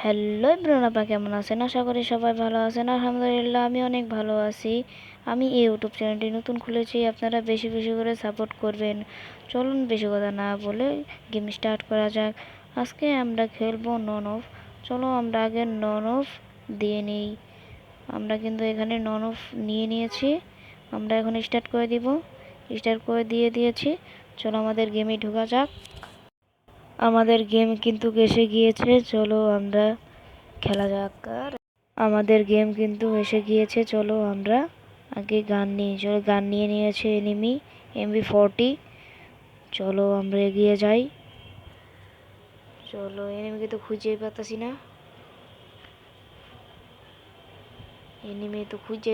Hello everyone, আপনারা কেমন আছেন? আশা করি সবাই ভালো আছেন। আলহামদুলিল্লাহ আমি অনেক ভালো আছি। আমি এই ইউটিউব চ্যানেলটি নতুন খুলেছি, আপনারা বেশি বেশি করে সাপোর্ট করবেন। চলুন বেশি কথা না বলে গেম স্টার্ট করা যাক। আজকে আমরা খেলবো নন অফ। চলো আমরা আগে নন অফ দিয়ে নিই। আমরা কিন্তু এখানে নন অফ নিয়ে নিয়েছি। আমরা এখন স্টার্ট করে দিব। স্টার্ট করে দিয়েছি। চলো আমাদের গেমে ঢোকা যাক। আমাদের গেম কিন্তু এসে গিয়েছে, চলো আমরা খেলা যাক। আর আমাদের গেম কিন্তু এসে গিয়েছে, চলো আমরা আগে গান নিই। চলো গান নিয়ে নিয়েছে এনিমি MB40। চলো আমরা এগিয়ে যাই। চলো এনিমিকে তো খুঁজেই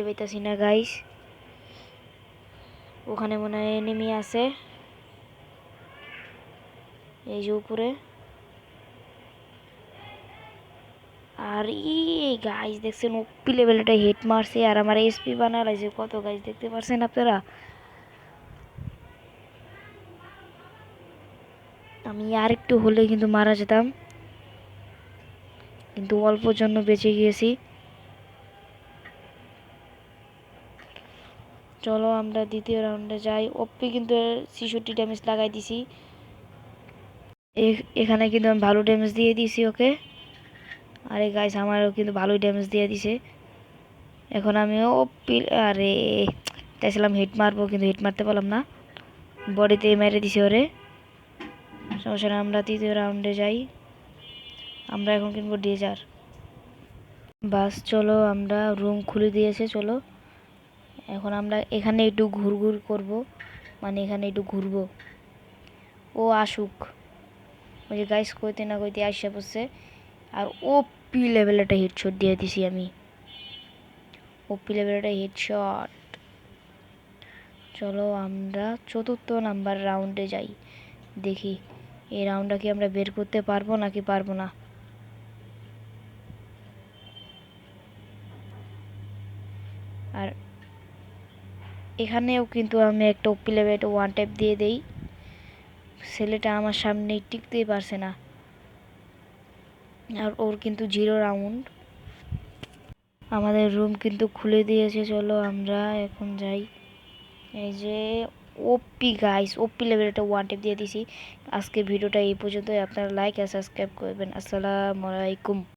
পাতাছি না, গাইস। ওখানে মনে হয় এনিমি আছে, এই যে উপরে। আর গাইস দেখছেন ওপি লেভেলটা হিট মারছে আর আমার এসপি বানালাইছে কত, গাইস দেখতে পারছেন আপনারা? আমি আর একটু হলে কিন্তু মারা যেতাম, কিন্তু অল্পর জন্য বেঁচে গিয়েছি। চলো আমরা দ্বিতীয় রাউন্ডে যাই। ওপি কিন্তু 66 ড্যামেজ লাগাই দিছি। এখানে কিন্তু আমি ভালো ড্যামেজ দিয়ে দিছি ওকে। আরে গাইস আমারও কিন্তু ভালোই ড্যামেজ দিয়ে দিছে। এখন আমি ওপি, আরে চাইছিলাম হিট মারবো কিন্তু হিট মারতে পারলাম না, বডিতে মেরে দিছি ওরে। সমস্যা না, আমরা তৃতীয় রাউন্ডে যাই। আমরা এখন কিনবো ডেজার। বাস চলো আমরা রুম খুলে দিয়েছে, চলো এখন আমরা এখানে একটু ঘুরঘুর করব, মানে এখানে একটু ঘুরবো। ও আসুক, ওই যে গাইস কইতে না কইতে আসা পড়ছে। আর ওপি লেভেল একটা হেডশট দিয়ে দিছি আমি, ওপি লেভেল একটা হেডশট। চলো আমরা চতুর্থ নাম্বার রাউন্ডে যাই, দেখি এই রাউন্ডটা কি আমরা বের করতে পারবো নাকি পারবো না। আর এখানেও কিন্তু আমি একটা ওপি লেভেল একটা ওয়ান টাইপ দিয়ে দেই। ছেলেটা আমার সামনে টিকতেই পারছে না, আর ওর কিন্তু 0 রাউন্ড। আমাদের রুম কিন্তু খুলে দিয়েছে, চলো আমরা এখন যাই। এই যে ওপি গাইস, ওপি লেভেল একটা ওয়ান টেপ দিয়ে দিছি। আজকে ভিডিওটা এই পর্যন্তই। আপনারা লাইক আর সাবস্ক্রাইব করবেন। আসসালামু আলাইকুম।